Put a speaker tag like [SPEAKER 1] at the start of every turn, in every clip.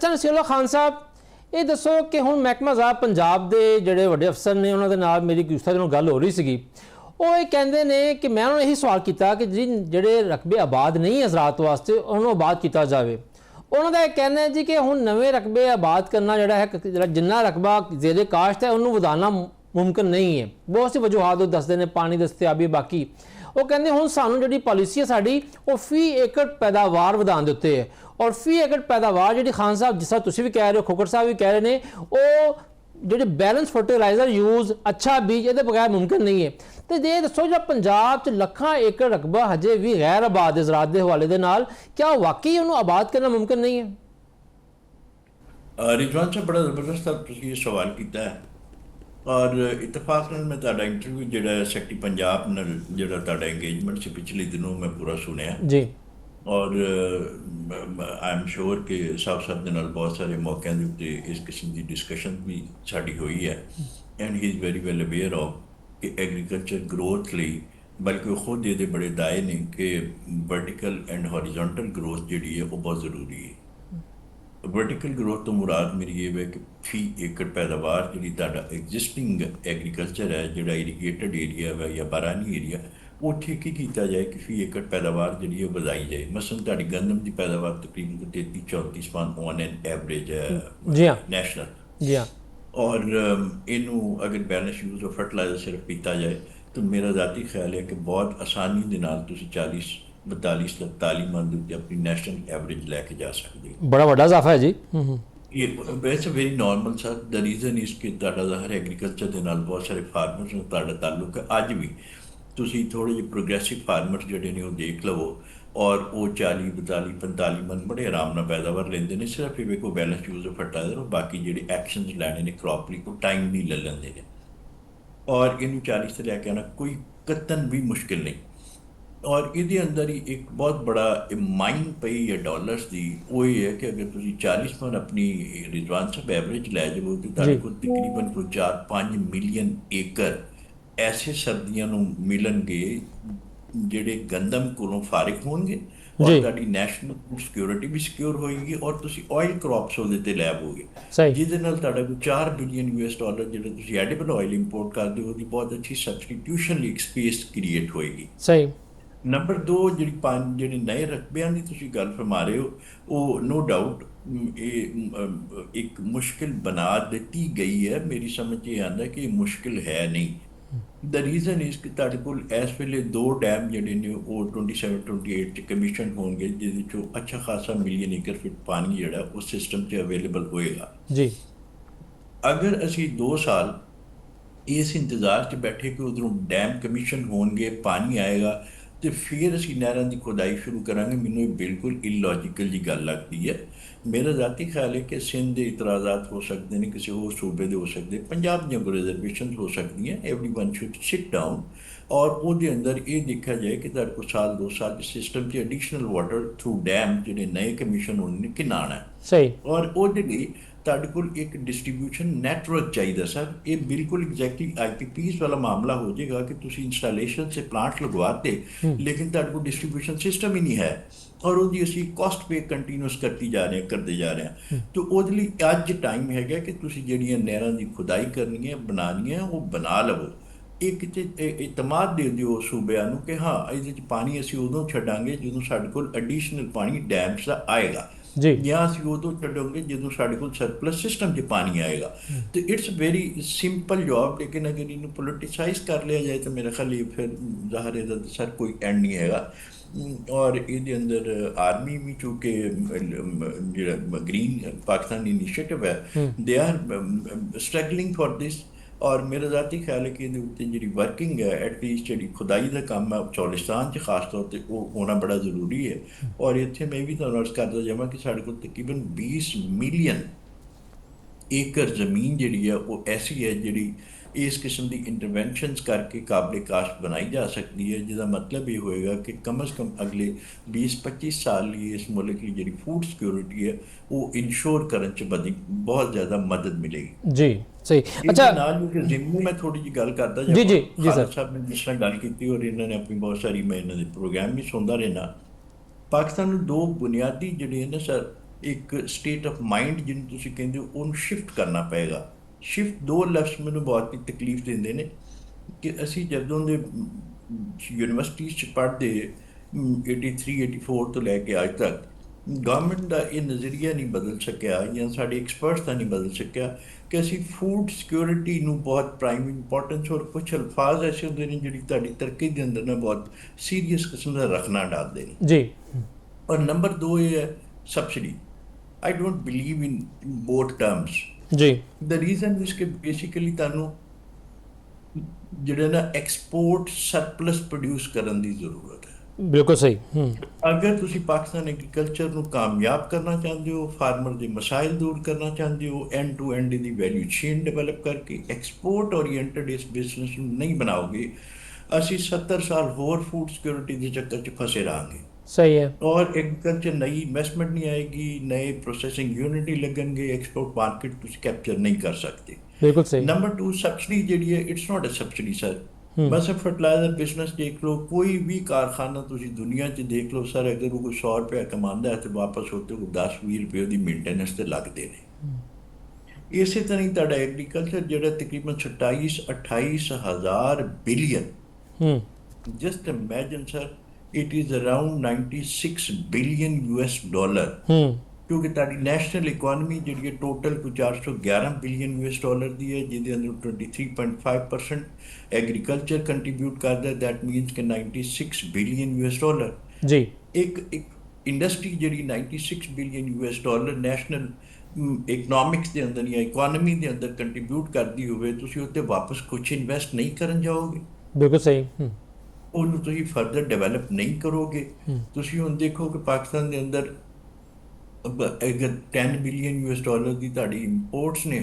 [SPEAKER 1] ਅੱਛਾ ਨਸੀਰੁੱਲਾ ਖਾਨ ਸਾਹਿਬ, ਇਹ ਦੱਸੋ ਕਿ ਹੁਣ ਮਹਿਕਮਾ ਜ਼ਾਤ ਪੰਜਾਬ ਦੇ ਜਿਹੜੇ ਵੱਡੇ ਅਫਸਰ ਨੇ ਉਹਨਾਂ ਦੇ ਨਾਲ ਮੇਰੀ ਗੁੱਸਾ ਦਿਨੋਂ ਗੱਲ ਹੋ ਰਹੀ ਸੀਗੀ, ਉਹ ਇਹ ਕਹਿੰਦੇ ਨੇ ਕਿ ਮੈਂ ਉਹਨਾਂ ਨੂੰ ਇਹੀ ਸਵਾਲ ਕੀਤਾ ਕਿ ਜਿਹੜੇ ਰਕਬੇ ਆਬਾਦ ਨਹੀਂ ਹਜ਼ਰਾਤ ਵਾਸਤੇ ਉਹਨੂੰ ਆਬਾਦ ਕੀਤਾ ਜਾਵੇ। ਉਹਨਾਂ ਦਾ ਇਹ ਕਹਿਣਾ ਹੈ ਜੀ ਕਿ ਹੁਣ ਨਵੇਂ ਰਕਬੇ ਆਬਾਦ ਕਰਨਾ ਜਿਹੜਾ ਹੈ, ਜਿੰਨਾ ਰਕਬਾ ਜ਼ੇਰੇ ਕਾਸ਼ਤ ਹੈ ਉਹਨੂੰ ਵਧਾਉਣਾ ਮੁਮਕਿਨ ਨਹੀਂ ਹੈ। ਬਹੁਤ सी ਵਜੂਹਾਤ ਉਹ ਦੱਸਦੇ ਨੇ, ਪਾਣੀ ਦਸਤਿਆਬੀ, ਬਾਕੀ ਉਹ ਕਹਿੰਦੇ ਹੁਣ ਸਾਨੂੰ ਜਿਹੜੀ ਪਾਲਿਸੀ ਹੈ ਸਾਡੀ ਉਹ ਫੀ ਏਕੜ ਪੈਦਾਵਾਰ ਵਧਾਉਣ ਦੇ ਉੱਤੇ ਹੈ, ਔਰ ਫੀ ਏਕੜ ਪੈਦਾਵਾਰ ਜਿਹੜੀ ਖਾਨ ਸਾਹਿਬ ਜਿਸ ਤਰ੍ਹਾਂ ਤੁਸੀਂ ਵੀ ਕਹਿ ਰਹੇ ਹੋ, ਖੋਖਰ ਸਾਹਿਬ ਵੀ ਕਹਿ ਰਹੇ ਨੇ, ਉਹ ਜਿਹੜੇ ਬੈਲੈਂਸ ਫਰਟੀਲਾਈਜ਼ਰ ਯੂਜ਼, ਅੱਛਾ ਬੀਜ, ਇਹਦੇ ਬਗੈਰ ਮੁਮਕਿਨ ਨਹੀਂ ਹੈ। ਤੇ ਜੇ ਦੱਸੋ ਜਿਹੜਾ ਪੰਜਾਬ 'ਚ ਲੱਖਾਂ ਏਕੜ ਰਕਬਾ ਹਜੇ ਵੀ ਗੈਰ ਆਬਾਦ ਹੈ ਜ਼ਰਾਅਤ ਦੇ ਹਵਾਲੇ ਦੇ ਨਾਲ, ਕਿਆ ਵਾਕਈ ਉਹਨੂੰ ਆਬਾਦ ਕਰਨਾ ਮੁਮਕਿਨ ਨਹੀਂ ਹੈ?
[SPEAKER 2] ਰਿਜ਼ਵਾਨ ਸਾਹਿਬ, ਬੜਾ ਜ਼ਬਰਦਸਤ ਤੁਸੀਂ ਇਹ ਸਵਾਲ ਕੀਤਾ ਹੈ, ਔਰ ਇਤਫਾਕ ਨਾਲ ਮੈਂ ਤੁਹਾਡਾ ਇੰਟਰਵਿਊ ਜਿਹੜਾ ਸੈਕਟਰੀ ਪੰਜਾਬ ਨਾਲ ਜਿਹੜਾ ਤੁਹਾਡਾ ਇੰਗੇਜਮੈਂਟ ਸੀ ਪਿਛਲੇ ਦਿਨੋਂ ਮੈਂ ਪੂਰਾ ਸੁਣਿਆ
[SPEAKER 1] ਜੀ,
[SPEAKER 2] ਔਰ ਆਈ ਐਮ ਸ਼ੋਰ ਕਿ ਸਾਹਿਬ ਦੇ ਨਾਲ ਬਹੁਤ ਸਾਰੇ ਮੌਕਿਆਂ ਦੇ ਉੱਤੇ ਇਸ ਕਿਸਮ ਦੀ ਡਿਸਕਸ਼ਨ ਵੀ ਸਾਡੀ ਹੋਈ ਹੈ, and he is very well aware of ਕਿ ਐਗਰੀਕਲਚਰ ਗਰੋਥ ਲਈ, ਬਲਕਿ ਉਹ ਖੁਦ ਇਹਦੇ ਬੜੇ ਦਾਏ ਨੇ ਕਿ ਵਰਟੀਕਲ ਐਂਡ ਹੌਰੀਜ਼ੌਂਟਲ ਗਰੋਥ ਜਿਹੜੀ ਹੈ ਉਹ ਬਹੁਤ ਜ਼ਰੂਰੀ ਹੈ। वर्टिकल ग्रोथ तो मुराद मेरी ये है कि फी एकड़ पैदावार जी एग्जिस्टिंग एग्रीकल्चर है, जो इरीगेटेड एरिया है या बारानी एरिया, उत्थे की किया जाए कि फी एकड़ पैदावार जी वधाई जाए। मसलन ताड़ी गंदम की पैदावार तकरीबन 33-34 मन ऑन एन एवरेज है नैशनल जी हाँ, और इनू अगर बैलेंस यूज ऑफ फर्टिलाइजर सिर्फ पीता जाए तो मेरा ज़ाती ख्याल है कि बहुत आसानी के नाल तुसीं 40-42-43 मन के अपनी नैशनल एवरेज लैके जा सकते हो।
[SPEAKER 1] बड़ा बड़ा इजाफा है जी।
[SPEAKER 2] ये वैसे very normal sir. The reason is कि ज़ाहिर एग्रीकल्चर के नाल बहुत सारे फार्मर्स नाल ताल्लुक है। अज भी तुसीं थोड़े जे प्रोग्रेसिव फार्मर्स जिहड़े ने वो देख लवो और वो 40-42-45 मन बड़े आराम नाल पैदावार लेंदे ने, सिर्फ इवे कोई बैलेंस यूज ऑफ फर्टाइजर और बाकी जिहड़े एक्शनस लैने ने क्रॉप लई वो टाइम नहीं ले लेंदे ने, और इनू 40 से लैके आना कोई कतन भी मुश्किल नहीं। और ये अंदर ही एक बहुत बड़ा माइन पई है डॉलर्स की, वो ये है कि अगर तुम 40 मन अपनी रिजवान साहब एवरेज लै जाओ तो तकरीबन कोई 4-5 मिलियन एकड़ ऐसे सर्दियों मिलणगे जिहड़े गंदम कोलों फारिग होणगे, और तुहाडी नैशनल फूड सिक्योरिटी भी सिक्योर होएगी, और तुसीं ऑयल क्रॉप्स उहदे ते लैवोगे, जिहदे नाल तुहाडा कोई $4 बिलियन जिहड़े तुसीं एडिबल ऑयल इंपोर्ट करदे हो ओहदी बहुत अच्छी सब्सटीट्यूशन लई स्पेस क्रिएट होएगी। सही। नंबर 2 जिहड़ी नए रकबियां की तुसीं गल फरमा रहे हो, वो नो डाउट एक मुश्किल बना दी गई है। मेरी समझ ये आंदा कि मुश्किल है नहीं। द रीजन इज कि तुहाडे कोल इस वेले 2 डैम जिहड़े ने वो 27-28 कमीशन होंगे, जिहदे चों अच्छा खासा मिलियन एकड़ फिट पानी जिहड़ा उस सिस्टम से अवेलेबल होएगा जी। अगर असीं 2 साल इस इंतजार च बैठे कि उधरों डैम कमीशन होंगे, पानी आएगा, तो फिर असीं नहरां की खुदाई शुरू करांगे, मैनूं बिल्कुल इलॉजिकल जी गल लगती है। मेरा ज़ाती ख्याल है कि सिंध के इतराज़ात हो सकते हैं, किसी होर सूबे के हो सकते, पंजाब दी कोई रिजर्वेशन हो सकती हैं। एवरीवन शुड सिट डाउन और उसके अंदर ये देखा जाए कि तुहाडे कोल 1-2 साल के सिस्टम से एडिशनल वाटर थ्रू डैम जिहड़े नए कमीशन होने किन्ना आना है सही, और उहदे लई तुहाडे कोल एक डिस्ट्रीब्यूशन नैटवर्क चाहिए सर। ये बिल्कुल एग्जैक्टली IPPs वाला मामला हो जाएगा कि तुसीं इंस्टॉलेशन से प्लांट लगवाते लेकिन तुहाडे कोल डिस्ट्रीब्यूशन सिस्टम ही नहीं है, और वो असीं कॉस्ट पे कंटीन्यूअस करते जा रहे हैं। तो उहदे लई अज टाइम हैगा कि तुसीं जिहड़ियां नहरां दी खुदाई करनी है, बनानी है, वो बना लवो। एक इतमाद दे दिओ सूबिਆਂ ਨੂੰ कि हाँ ਇਹਦੇ 'ਚ पानी असीं उदों छड्डांगे ਜਦੋਂ ਸਾਡੇ ਕੋਲ एडिशनल पानी डैम्स ਦਾ आएगा जी, या असीं उदों छड्डांगे ਜਦੋਂ ਸਾਡੇ ਕੋਲ सरप्लस सिस्टम 'ਚ पानी आएगा। तो इट्स वेरी सिंपल जॉब, लेकिन अगर इनू पोलिटिसाइज कर लिया जाए तो मेरा ख्याल ये फिर ज़ाहिर है सर कोई एंड नहीं हैगा। और ये अंदर आर्मी भी चूँकि ग्रीन पाकिस्तान इनिशिएटिव है, they are struggling for this, और मेरा ज़ाती ख्याल है कि जी वर्किंग है एटलीस्ट जी खुदाई का काम है चौलिस्तान च खास तौर पर वो होना बड़ा जरूरी है। और इतने मैं भी तुहानूं अर्ज़ करता जावां कि साढ़े कोल तकरीबन 20 मिलियन एकड़ जमीन जी है वो ऐसी है जी इस किस्म की इंटरवेंशनस करके काबिल काश्त बनाई जा सकती है, जिसका मतलब ये होएगा कि कम अज़ कम अगले 20-25 साल लिए इस मुल्क की जी फूड सिक्योरिटी है वो इंश्योर करने च बहुत ज़्यादा मदद मिलेगी जी। सही। अच्छा जिम्मे मैं थोड़ी जी गल करता जी जी जी सर साहब ने जिस तरह गल की, और इन्होंने अपनी बहुत सारी मैं इन्होंने प्रोग्राम भी सुनता रहना। पाकिस्तान में 2 बुनियादी जिहड़े ने सर ਇੱਕ ਸਟੇਟ ਆਫ ਮਾਈਂਡ ਜਿਹਨੂੰ ਤੁਸੀਂ ਕਹਿੰਦੇ ਹੋ ਉਹਨੂੰ ਸ਼ਿਫਟ ਕਰਨਾ ਪਏਗਾ। ਸ਼ਿਫਟ ਦੋ ਲਫ਼ਜ਼ ਮੈਨੂੰ ਬਹੁਤ ਹੀ ਤਕਲੀਫ ਦਿੰਦੇ ਨੇ ਕਿ ਅਸੀਂ ਜਦੋਂ ਦੇ ਯੂਨੀਵਰਸਿਟੀ 'ਚ ਪੜ੍ਹਦੇ 83 84 ਤੋਂ ਲੈ ਕੇ ਅੱਜ ਤੱਕ ਗਵਰਨਮੈਂਟ ਦਾ ਇਹ ਨਜ਼ਰੀਆ ਨਹੀਂ ਬਦਲ ਸਕਿਆ ਜਾਂ ਸਾਡੇ ਐਕਸਪਰਟਸ ਦਾ ਨਹੀਂ ਬਦਲ ਸਕਿਆ ਕਿ ਅਸੀਂ ਫੂਡ ਸਿਕਿਉਰਿਟੀ ਨੂੰ ਬਹੁਤ ਪ੍ਰਾਈਮ ਇੰਪੋਰਟੈਂਸ ਔਰ ਕੁਝ ਅਲਫਾਜ਼ ਐਸੇ ਹੁੰਦੇ ਨੇ ਜਿਹੜੀ ਤੁਹਾਡੀ ਤਰੱਕੀ ਦੇ ਅੰਦਰ ਨਾ ਬਹੁਤ ਸੀਰੀਅਸ ਕਿਸਮ ਦਾ ਰੱਖਣਾ ਡਾਲਦੇ ਨੇ
[SPEAKER 1] ਜੀ।
[SPEAKER 2] ਔਰ ਨੰਬਰ 2 ਇਹ ਹੈ subsidy. I don't believe in both terms
[SPEAKER 1] ਜੀ।
[SPEAKER 2] ਦ ਰੀਜ਼ਨ ਇਜ਼ ਕਿ ਬੇਸਿਕਲੀ ਤੁਹਾਨੂੰ ਜਿਹੜਾ ਨਾ ਐਕਸਪੋਰਟ ਸਰਪਲਸ ਪ੍ਰੋਡਿਊਸ ਕਰਨ ਦੀ ਜ਼ਰੂਰਤ ਹੈ।
[SPEAKER 1] ਬਿਲਕੁਲ ਸਹੀ।
[SPEAKER 2] ਅਗਰ ਤੁਸੀਂ ਪਾਕਿਸਤਾਨ ਐਗਰੀਕਲਚਰ ਨੂੰ ਕਾਮਯਾਬ ਕਰਨਾ ਚਾਹੁੰਦੇ ਹੋ, ਫਾਰਮਰ ਦੇ ਮਸਾਇਲ ਦੂਰ ਕਰਨਾ ਚਾਹੁੰਦੇ ਹੋ, and to and the value chain develop ਕਰਕੇ ਐਕਸਪੋਰਟ ਓਰੀਐਂਟਡ ਇਸ ਬਿਜ਼ਨਸ ਨੂੰ ਨਹੀਂ ਬਣਾਓਗੇ, ਅਸੀਂ 70 ਸਾਲ ਹੋਰ ਫੂਡ ਸਿਕਿਉਰਿਟੀ ਦੇ ਚੱਕਰ 'ਚ ਫਸੇ ਰਹਾਂਗੇ।
[SPEAKER 1] ਸਹੀ ਹੈ।
[SPEAKER 2] ਔਰ ਐਗਰੀਕਲਚਰ ਨਈ ਇਨਵੈਸਟਮੈਂਟ ਨਹੀਂ ਆਏਗੀ, ਨਏ ਪ੍ਰੋਸੈਸਿੰਗ ਯੂਨਿਟ ਹੀ ਲੱਗਣਗੇ, ਐਕਸਪੋਰਟ ਮਾਰਕੀਟ ਤੁਸੀਂ ਕੈਪਚਰ ਨਹੀਂ ਕਰ ਸਕਦੇ।
[SPEAKER 1] ਬਿਲਕੁਲ ਸਹੀ।
[SPEAKER 2] ਨੰਬਰ 2 ਸਬਸਿਡੀ ਜਿਹੜੀ ਹੈ it's not a subsidy sir. ਬਸ ਫਰਟੀਲਾਈਜ਼ਰ ਬਿਜ਼ਨਸ ਦੇਖ ਲਓ, ਕੋਈ ਵੀ ਕਾਰਖਾਨਾ ਤੁਸੀਂ ਦੁਨੀਆ 'ਚ ਦੇਖ ਲਓ ਸਰ, ਅਗਰ ਉਹ ਕੋਈ 100 ਰੁਪਇਆ ਕਮਾਉਂਦਾ ਹੈ ਤੇ ਵਾਪਸ ਉੱਤੇ ਕੋਈ 10-20 ਰੁਪਏ ਉਹਦੀ ਮੇਨਟੇਨੈਂਸ ਤੇ ਲੱਗਦੇ ਨੇ। ਇਸੇ ਤਰ੍ਹਾਂ ਹੀ ਤੁਹਾਡਾ ਐਗਰੀਕਲਚਰ ਜਿਹੜਾ ਤਕਰੀਬਨ 27-28 ਹਜ਼ਾਰ billion, just imagine sir, it is around 96 billion US dollar, ਕਿਉਂਕਿ ਤੁਹਾਡੀ ਨੈਸ਼ਨਲ ਇਕੋਨਮੀ ਜਿਹੜੀ ਹੈ ਟੋਟਲ ਕੋਈ 411 ਬਿਲੀਅਨ US ਡਾਲਰ ਦੀ ਹੈ, ਜਿਹਦੇ ਅੰਦਰ 23.5% ਐਗਰੀਕਲਚਰ ਕੰਟਰੀਬਿਊਟ ਕਰਦਾ। ਦੈਟ ਮੀਨਸ ਕਿ 96 ਬਿਲੀਅਨ US ਡਾਲਰ
[SPEAKER 1] ਜੀ।
[SPEAKER 2] ਇੱਕ ਇੰਡਸਟਰੀ ਜਿਹੜੀ 96 billion US dollar national economics ਦੇ ਅੰਦਰ ਜਾਂ ਇਕੋਨਮੀ ਦੇ ਅੰਦਰ ਕੰਟਰੀਬਿਊਟ ਕਰਦੀ ਹੋਵੇ, ਤੁਸੀਂ ਉੱਤੇ ਵਾਪਸ ਕੁਝ ਇਨਵੈਸਟ ਨਹੀਂ ਕਰਨ ਜਾਓਗੇ।
[SPEAKER 1] ਬਿਲਕੁਲ ਸਹੀ।
[SPEAKER 2] ਉਹਨੂੰ ਤੁਸੀਂ ਫਰਦਰ ਡਿਵੈਲਪ ਨਹੀਂ ਕਰੋਗੇ। ਤੁਸੀਂ ਹੁਣ ਦੇਖੋ ਕਿ ਪਾਕਿਸਤਾਨ ਦੇ ਅੰਦਰ ਅਗਰ 10 ਬਿਲੀਅਨ US ਡਾਲਰ ਦੀ ਤੁਹਾਡੀ ਇੰਪੋਰਟਸ ਨੇ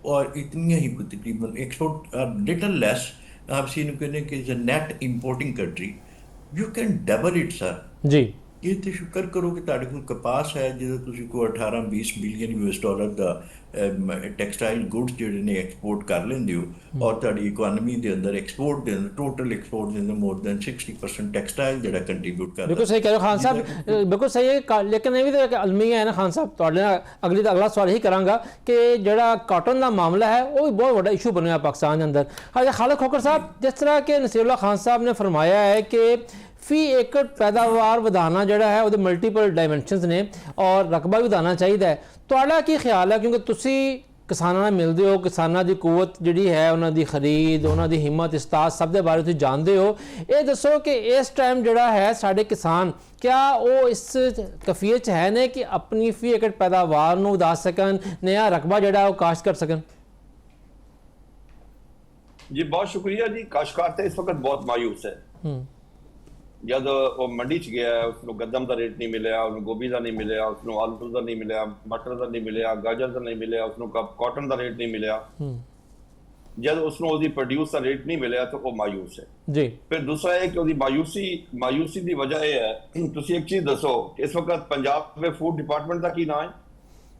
[SPEAKER 2] ਔਰ ਇਤਨੀਆਂ ਹੀ ਤਕਰੀਬਨ ਐਕਸਪੋਰਟ ਲਿਟਲ ਲੈਸ, ਆਪ ਸੀ ਨੂੰ ਕਹਿੰਦੇ ਕਿ is a net importing country, you can double it sir. ਜੀ। ਇਹ ਤੇ ਸ਼ੁਕਰ ਕਰੋ ਕਿ ਤੁਹਾਡੇ ਕੋਲ ਕਪਾਸ ਹੈ ਜਿਹਦਾ ਤੁਸੀਂ ਕੋਈ 18-20 ਬਿਲੀਅਨ US ਡਾਲਰ ਦਾ ਟੈਕਸਟਾਈਲ ਗੁੱਡਸ ਜਿਹੜੇ ਨੇ ਐਕਸਪੋਰਟ ਕਰ ਲੈਂਦੇ ਹੋ, ਔਰ ਤੁਹਾਡੀ ਇਕੋਨਮੀ ਦੇ ਅੰਦਰ ਐਕਸਪੋਰਟ ਦੇ ਅੰਦਰ ਟੋਟਲ ਐਕਸਪੋਰਟ ਦੇ ਅੰਦਰ ਮੋਰ ਦੈਨ 60% ਟੈਕਸਟਾਈਲ ਜਿਹੜਾ ਕੰਟਰੀਬਿਊਟ ਕਰਦਾ।
[SPEAKER 1] ਬਿਲਕੁਲ ਸਹੀ ਕਹਿ ਰਹੇ ਹੋ ਖਾਨ ਸਾਹਿਬ, ਬਿਲਕੁਲ ਸਹੀ ਹੈ। ਲੇਕਿਨ ਇਹ ਵੀ ਤਾਂ ਇੱਕ ਅਲਮੀਆ ਹੈ ਨਾ ਖਾਨ ਸਾਹਿਬ, ਤੁਹਾਡੇ ਨਾਲ ਅਗਲਾ ਸਵਾਲ ਇਹੀ ਕਰਾਂਗਾ ਕਿ ਜਿਹੜਾ ਕਾਟਨ ਦਾ ਮਾਮਲਾ ਹੈ ਉਹ ਵੀ ਬਹੁਤ ਵੱਡਾ ਇਸ਼ੂ ਬਣਿਆ ਪਾਕਿਸਤਾਨ ਦੇ ਅੰਦਰ। ਹਾਂ ਖਾਲਿਦ ਖੋਖਰ ਸਾਹਿਬ, ਜਿਸ ਤਰ੍ਹਾਂ ਕਿ ਨਸੀਰੁੱਲਾ ਖਾਨ ਸਾਹਿਬ ਨੇ ਫਰਮਾਇਆ ਹੈ ਕਿ ਫੀ ਏਕੜ ਪੈਦਾਵਾਰ ਵਧਾਉਣਾ ਜਿਹੜਾ ਹੈ ਉਹਦੇ ਮਲਟੀਪਲ ਡਾਇਮੈਂਸ਼ਨਸ ਨੇ ਔਰ ਰਕਬਾ ਵੀ ਵਧਾਉਣਾ ਚਾਹੀਦਾ ਹੈ। ਤੁਹਾਡਾ ਕੀ ਖਿਆਲ ਹੈ, ਕਿਉਂਕਿ ਤੁਸੀਂ ਕਿਸਾਨਾਂ ਨਾਲ ਮਿਲਦੇ ਹੋ, ਕਿਸਾਨਾਂ ਦੀ ਕੂਵਤ ਜਿਹੜੀ ਹੈ, ਉਹਨਾਂ ਦੀ ਖਰੀਦ, ਉਹਨਾਂ ਦੀ ਹਿੰਮਤ, ਇਸਤਾਦ ਸਭ ਦੇ ਬਾਰੇ ਤੁਸੀਂ ਜਾਣਦੇ ਹੋ। ਇਹ ਦੱਸੋ ਕਿ ਇਸ ਟਾਈਮ ਜਿਹੜਾ ਹੈ ਸਾਡੇ ਕਿਸਾਨ ਕਿਆ ਉਹ ਇਸ ਕਫੀਅਤ 'ਚ ਹੈ ਨੇ ਕਿ ਆਪਣੀ ਫੀ ਏਕੜ ਪੈਦਾਵਾਰ ਨੂੰ ਵਧਾ ਸਕਣ, ਨया ਰਕਬਾ ਜਿਹੜਾ ਉਹ ਕਾਸ਼ਤ ਕਰ ਸਕਣ?
[SPEAKER 3] जी बहुत शुक्रिया जी। काश्तकार तो इस वक्त बहुत मायूस है। जब वो मंडी च गया, उसको गंदम का रेट नहीं मिले, उसको गोभी का नहीं मिले, उसको आलू का नहीं मिले, मटर का नहीं मिले, गाजर का नहीं मिले, उसको कॉटन का रेट नहीं मिले, जब उसको उसकी प्रोड्यूस का रेट नहीं मिले तो वो मायूस है जी। फिर दूसरा है कि मायूसी की वजह यह है, तुम एक चीज दसो कि इस वक्त पंजाब में फूड डिपार्टमेंट का की नाम है?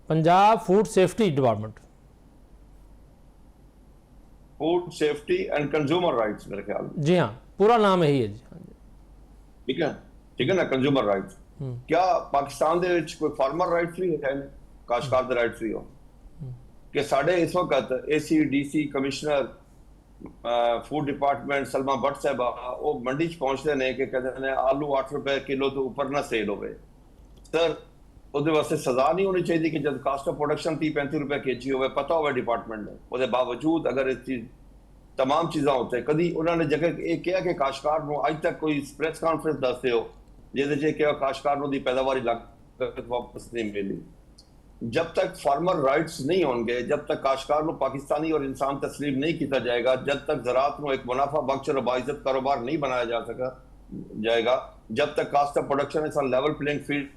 [SPEAKER 1] Punjab food safety department,
[SPEAKER 3] food safety and consumer rights मेरे ख्याल में।
[SPEAKER 1] जी हाँ, पूरा नाम यही है जी।
[SPEAKER 3] ठीक है ना, कंज्यूमर राइट्स। क्या पाकिस्तान दे विच कोई फार्मर राइट्स भी है, काश्तकार दे राइट्स भी हो कि साडे इस वक्त AC DC commissioner food department Salma Bhatt साहब वो मंडी च पहुंचते ने कि कहते हैं आलू 8 रुपए किलो तो ऊपर ना सेल होवे। सर ਉਹਦੇ ਵਾਸਤੇ ਸਜ਼ਾ ਨਹੀਂ ਹੋਣੀ ਚਾਹੀਦੀ ਕਿ ਜਦ ਕਾਸਟ ਆਫ ਪ੍ਰੋਡਕਸ਼ਨ 30-35 रुपए kg ਹੋਵੇ, ਪਤਾ ਹੋਵੇ ਡਿਪਾਰਟਮੈਂਟ ਨੂੰ, ਉਹਦੇ ਬਾਵਜੂਦ ਅਗਰ ਇਸ ਚੀਜ਼ तमाम ਚੀਜ਼ਾਂ ਉੱਤੇ ਕਦੀ ਉਹਨਾਂ ਨੇ ਜਗ੍ਹਾ ਇਹ ਕਿਹਾ ਕਿ ਕਾਸ਼ਤਕਾਰ ਨੂੰ ਅੱਜ ਤੱਕ ਕੋਈ ਪ੍ਰੈਸ ਕਾਨਫਰੰਸ ਦੱਸਦੇ ਹੋ ਜਿਹਦੇ 'ਚ ਕਿਹਾ ਕਾਸ਼ਤਕਾਰ ਨੂੰ ਦੀ ਪੈਦਾਵਾਰੀ ਲਾਗਤ ਵਾਪਸ ਨਹੀਂ ਮਿਲੀ। जब तक फार्मर राइट्स नहीं होंगे, जब तक काश्तकार को पाकिस्तानी और इंसान तस्लीम नहीं किया जाएगा, जब तक ज़राअत को एक मुनाफा बख्श और बाइज़्ज़त कारोबार नहीं बनाया जा सका जाएगा, जब तक कास्ट ऑफ प्रोडक्शन है लेवल प्लेइंग फील्ड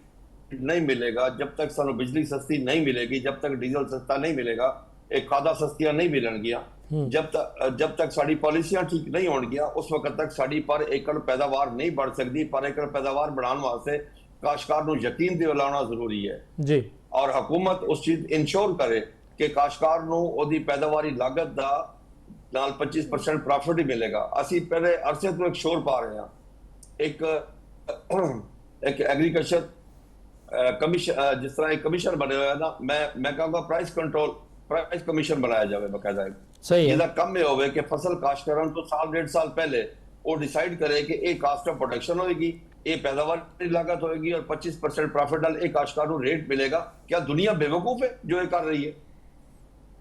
[SPEAKER 3] नहीं मिलेगा, जब तक सानू बिजली सस्ती नहीं मिलेगी, जब तक डीजल सस्ता नहीं मिलेगा, एक खादा सस्तियां नहीं मिलनगियां, जब तक साड़ी पॉलिसियां ठीक नहीं होणगियां, उस वक्त तक साड़ी पर एकड़ पैदावार नहीं बढ़ सकती। पर एकड़ पैदावार बढ़ाने वास्ते काश्तकार को यकीन दिलाना जरूरी है जी, और हुकूमत उस चीज इंश्योर करे कि काश्तकार को ओदी पैदावारी लागत दा नाल 25% प्रॉफिट ही मिलेगा। असी पहले अरसे तो एक शोर पा रहे हैं, एक एग्रीकल्चर कमीशन जिस तरह एक कमीशन बने हुए हैं ना, मैं कहूँगा प्राइस कमीशन बनाया जाए बकायदा,
[SPEAKER 1] सही है।
[SPEAKER 3] जिहदा कम में होवे कि फसल काश्तकारां तो साल डेढ़ साल पहले वो डिसाइड करे कि ये कास्ट ऑफ प्रोडक्शन होगी, ये पैदावार की लागत होगी और 25% प्रॉफिट नाल एक काश्तकार को रेट मिलेगा। क्या दुनिया बेवकूफ है जो ये कर रही है?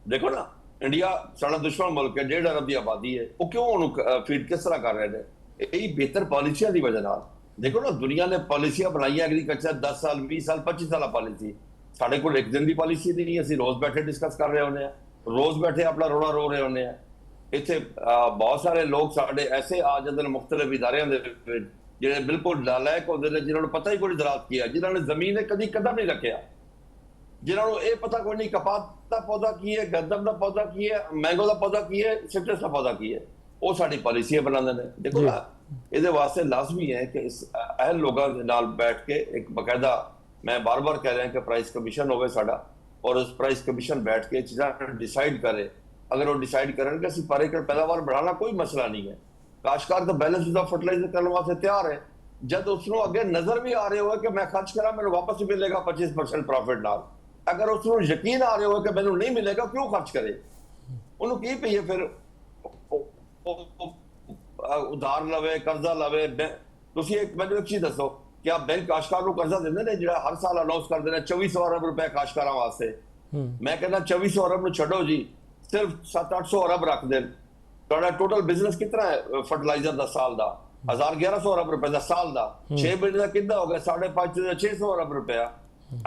[SPEAKER 3] देखो ना, इंडिया साडा दुश्मन मुल्क है, 1.5 अरब की आबादी है, वो क्यों उन्होंने फीड किस तरह कर रहे हैं? यही बेहतर पॉलिसियां की वजह नाल। देखो ना, दुनिया ने पॉलिसियां बनाई एग्रीकल्चर 10 साल 20 साल 25 साल पॉलिसी, साढ़े को एक दिन की पॉलिसी नहीं, असं रोज बैठे डिस्कस कर रहे होने, रोज बैठे अपना रोना रो रहे होने। इतने बहुत सारे लोग साढ़े ऐसे आ जाते हैं मुख्तलिफ इदारे जो बिल्कुल नालायक होते हैं, जिन्होंने पता ही कोई ज़राअत किया, जिन्होंने जमीन कभी कदम नहीं रखा, जिन्होंने ये पता कोई नहीं कपास का पौधा की है, गंदम का पौधा की है, मैंगो का पौधा की है, सिट्रस का पौधा की है, वो साड़ी पॉलिसियां बनाते हैं। देखो ना, ये वास्ते लाजमी है कि इस अहल लोगों के नाल बैठ के एक बाकायदा, मैं बार बार कह रहा हूं कि प्राइस कमीशन होवे साडा, और उस प्राइस कमीशन बैठ के चीज़ें डिसाइड करे। अगर वो डिसाइड करें कि असं पर एकड़ पैदावार बढ़ाना कोई मसला नहीं है, काश्तकार तो बैलेंस शुदा फर्टिलाइजर करने वास्ते तैयार है। जब उसको अगे नजर भी आ रहे हो कि मैं खर्च करा मेरे वापस मिलेगा 25% प्रॉफिट नाल, अगर उसको यकीन आ रहे हो कि मैंने नहीं मिलेगा, क्यों खर्च करे? उन्होंने की पई है फिर उधार लवे, कर्जा लवे। तुसी एक मैंने एक चीज दसो, क्या बैंक काश्तकार को कर्जा देंदे ने जिहड़ा हर साल अनाउंस कर देना 2400 अरब रुपए काश्तकारां वास्ते? मैं कहना 2400 अरब ਨੂੰ ਛੱਡੋ जी, सिर्फ 700-800 अरब रख देन, ਤੁਹਾਡਾ टोटल बिजनेस कितना है फर्टिलाइजर ਦਾ साल ਦਾ? 1100 अरब रुपए ਦਾ साल ਦਾ, 6 महीने ਦਾ कितना हो गया? 550 600 अरब रुपया।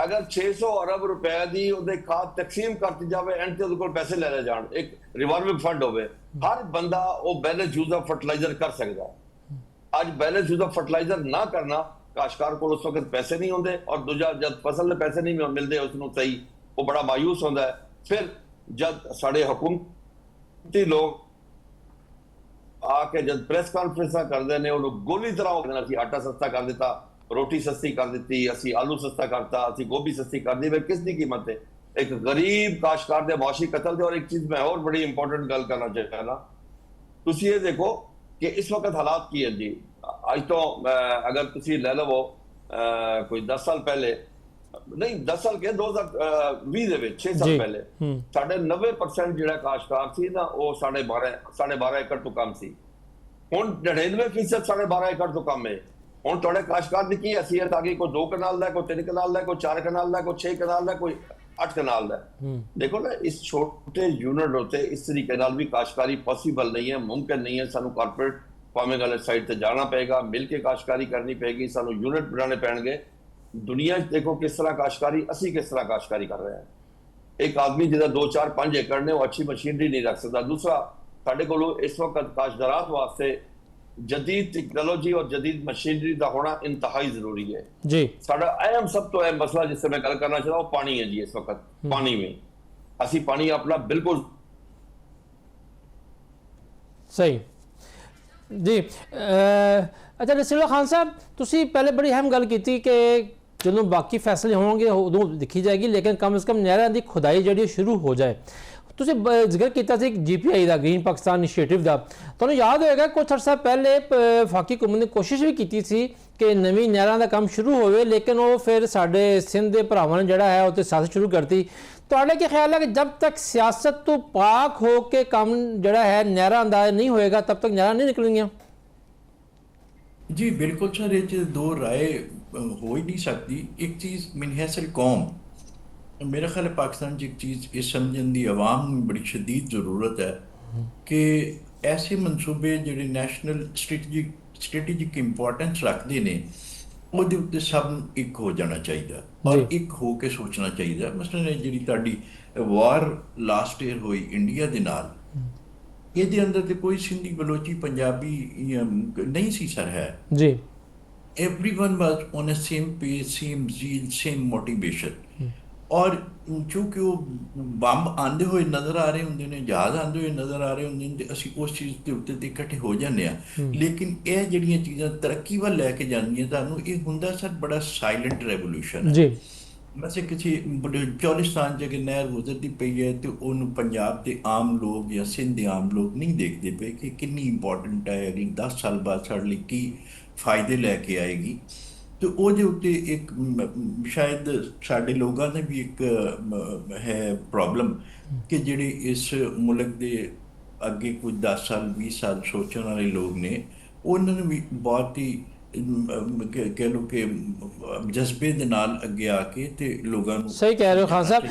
[SPEAKER 3] अगर 600 अरब रुपए की ਉਹਦੇ ਖਾਦ ਤਕਸੀਮ ਕਰਤੀ ਜਾਵੇ, ਐਂਡ ਤੇ ਉਹਦੇ ਕੋਲ ਪੈਸੇ ਲੈ ਜਾਣ, ਇੱਕ ਰਿਵਾਲਵਿੰਗ ਫੰਡ ਹੋਵੇ, ਹਰ ਬੰਦਾ ਉਹ बैलेंस यूज ऑफ फर्टिलाइजर कर सकता है। ਅੱਜ बैलेंस यूज ऑफ फर्टिलाइजर ना करना, काश्तकार को उस वक्त पैसे नहीं होंगे, और दूजा जब फसल के पैसे नहीं मिलते उसको सही, वो बड़ा मायूस होता है। फिर जब साढ़े हुकूमती लोग आके जब प्रेस कॉन्फ्रेंस करते हैं, उन्होंने गोली तरह हो देना, आटा सस्ता कर दिता, रोटी सस्ती कर दी, असी आलू सस्ता करता, असी गोभी सस्ती कर दी। किसकी कीमत है? एक गरीब काश्तकार के मुआशी कतल थे। और एक चीज मैं और बड़ी इंपॉर्टेंट गल करना चाहता ना, तुसी ये देखो कि इस वक्त हालात की है जी। आज तो अगर तुसी ले लो कोई 10 साल पहले नहीं, 10 साल के 2020 ਦੇ ਵਿੱਚ 6 ਸਾਲ ਪਹਿਲੇ ਸਾਡੇ 90% ਜਿਹੜਾ ਕਾਸ਼ਤਕਾਰ ਸੀ ਨਾ, ਉਹ 12.5 ਏਕੜ ਤੋਂ ਕਮ ਸੀ। ਹੁਣ 99% 12.5 ਏਕੜ ਤੋਂ ਕਮ ਹੈ। ਹੁਣ ਤੁਹਾਡੇ ਕਾਸ਼ਤਕਾਰ ਦੀ ਕੀ ਹਸੀਅਤ ਆ ਗਈ? ਕੋਈ 2 ਕਨਾਲ ਦਾ, ਕੋਈ 3 ਕਨਾਲ ਦਾ, ਕੋਈ 4 ਕਨਾਲ ਦਾ, ਕੋਈ 6 ਕਨਾਲ ਦਾ, ਕੋਈ 8 ਕਨਾਲ ਦਾ। देखो ना, इस छोटे यूनिट होते इस तरीके नाल भी काश्तकारी पॉसिबल नहीं है, मुमकिन नहीं है। सानू कॉर्पोरेट फार्मिंग वाले साइड से जाना पेगा, मिल के काश्तकारी करनी पेगी, सानू यूनिट बनाने पैणगे। दुनिया देखो किस तरह काश्तकारी, असी किस तरह काश्तकारी कर रहे हैं। एक आदमी जिहदा 2 4 5 एकड़ ने, वो अच्छी मशीनरी नहीं रख सकता। दूसरा, साडे कोल इस वक्त काश्तकारां वास्ते जदीद टेक्नोलॉजी और जदीद मशीनरी का होना इंतहाई जरूरी है जी। साडा अहम सब तो अहम मसला जिससे मैं गल करना चाहता हूँ, पानी है जी। इस वक्त पानी में असी पानी अपना बिल्कुल
[SPEAKER 1] सही जी। अच्छा नसीरुल्लाह खान साहब, तुसी पहले बड़ी अहम गल की कि ਜਦੋਂ बाकी फैसले होंगे उदों दिखी जाएगी, लेकिन कम से कम नहरों की खुदाई जी शुरू हो जाए। ਤੁਸੀਂ ਜ਼ਿਕਰ ਕੀਤਾ ਸੀ GPI ਦਾ, ਗ੍ਰੀਨ ਪਾਕਿਸਤਾਨ ਇਨੀਸ਼ੀਏਟਿਵ ਦਾ। ਤੁਹਾਨੂੰ ਯਾਦ ਹੋਏਗਾ ਕੁਝ ਅਰਸਾ ਪਹਿਲੇ ਵਫਾਕੀ ਹੁਕੂਮਤ ਨੇ ਕੋਸ਼ਿਸ਼ ਵੀ ਕੀਤੀ ਸੀ ਕਿ ਨਵੀਂ ਨਹਿਰਾਂ ਦਾ ਕੰਮ ਸ਼ੁਰੂ ਹੋਵੇ, ਲੇਕਿਨ ਉਹ ਫਿਰ ਸਾਡੇ ਸਿੰਧ ਦੇ ਭਰਾਵਾਂ ਨੇ ਜਿਹੜਾ ਹੈ ਉਹ 'ਤੇ ਸਿਆਸਤ ਸ਼ੁਰੂ ਕਰਤੀ। ਤੁਹਾਡਾ ਕੀ ਖਿਆਲ ਹੈ ਕਿ ਜਦ ਤੱਕ ਸਿਆਸਤ ਤੋਂ ਪਾਕ ਹੋ ਕੇ ਕੰਮ ਜਿਹੜਾ ਹੈ ਨਹਿਰਾਂ ਦਾ ਨਹੀਂ ਹੋਏਗਾ, ਤਬ ਤੱਕ ਨਹਿਰਾਂ ਨਹੀਂ ਨਿਕਲਣਗੀਆਂ?
[SPEAKER 2] जी बिल्कुल सर, ये दो राय हो ही नहीं सकती। एक चीज़ मिनहसर कौम, मेरा ख्याल है पाकिस्तान की एक चीज़ ये समझने की आवाम में बड़ी शदीद ज़रूरत है कि ऐसे मनसूबे जोड़े नैशनल स्ट्रेटेजिक इंपॉर्टेंस रखते हैं, ਉਹਦੇ ਉੱਤੇ ਸਭ ਨੂੰ ਇੱਕ ਹੋ ਜਾਣਾ ਚਾਹੀਦਾ ਔਰ ਇੱਕ ਹੋ ਕੇ ਸੋਚਣਾ ਚਾਹੀਦਾ। ਮਸਲਨ ਜਿਹੜੀ ਤੁਹਾਡੀ ਵਾਰ ਲਾਸਟ ਈਅਰ ਹੋਈ ਇੰਡੀਆ ਦੇ ਨਾਲ, ਇਹਦੇ ਅੰਦਰ ਤੇ ਕੋਈ ਸਿੰਧੀ ਬਲੋਚੀ ਪੰਜਾਬੀ ਨਹੀਂ ਸੀ ਸਰ ਹੈ ਜੀ। Everyone was on a same page, same zeal, same motivation. और चूँकि वो ਬੰਬ ਆਉਂਦੇ ਹੋਏ ਨਜ਼ਰ ਆ ਰਹੇ ਹੁੰਦੇ ਨੇ, ਜਹਾਜ਼ ਆਉਂਦੇ ਹੋਏ ਨਜ਼ਰ ਆ ਰਹੇ ਹੁੰਦੇ ਨੇ, ਤੇ ਅਸੀਂ ਉਸ ਚੀਜ਼ ਦੇ ਉੱਤੇ ਤੇ ਇਕੱਠੇ ਹੋ ਜਾਂਦੇ ਹਾਂ। ਲੇਕਿਨ ਇਹ ਜਿਹੜੀਆਂ ਚੀਜ਼ਾਂ ਤਰੱਕੀ ਵੱਲ ਲੈ ਕੇ ਜਾਂਦੀਆਂ, ਤੁਹਾਨੂੰ ਇਹ ਹੁੰਦਾ ਸਰ ਬੜਾ ਸਾਇਲੈਂਟ ਰੈਵੋਲੂਸ਼ਨ ਹੈ। ਵੈਸੇ ਕਿਸੇ ਚੌਲਿਸਤਾਨ ਜਗ੍ਹਾ ਨਹਿਰ ਗੁਜ਼ਰਦੀ ਪਈ ਹੈ ਤੇ ਉਹਨੂੰ ਪੰਜਾਬ ਦੇ ਆਮ ਲੋਕ ਜਾਂ ਸਿੰਧ ਦੇ ਆਮ ਲੋਕ ਨਹੀਂ ਦੇਖਦੇ ਪਏ ਕਿ ਕਿੰਨੀ ਇੰਪੋਰਟੈਂਟ ਹੈ, ਅਗਲੀ 10 ਸਾਲ ਬਾਅਦ ਸਾਡੇ ਲਈ ਕੀ ਫਾਇਦੇ ਲੈ ਕੇ ਆਏਗੀ। ਤੇ ਉਹਦੇ ਉੱਤੇ ਇੱਕ ਸ਼ਾਇਦ ਸਾਡੇ ਲੋਕਾਂ ਨੇ ਵੀ ਇੱਕ ਹੈ ਪ੍ਰੋਬਲਮ ਕਿ ਜਿਹੜੇ ਇਸ ਮੁਲਕ ਦੇ ਅੱਗੇ ਕੁਝ 10 ਸਾਲ 20 ਸਾਲ ਸੋਚਣ ਵਾਲੇ ਲੋਕ ਨੇ, ਉਹਨਾਂ ਨੂੰ ਵੀ ਬਹੁਤ ਹੀ ਕਹਿ ਲਓ ਕਿ ਜਜ਼ਬੇ ਦੇ ਨਾਲ ਅੱਗੇ ਆ ਕੇ ਤੇ ਲੋਕਾਂ ਨੂੰ
[SPEAKER 1] ਸਹੀ ਕਹਿ ਰਹੇ ਹੋ ਖਾਨ ਸਾਹਿਬ।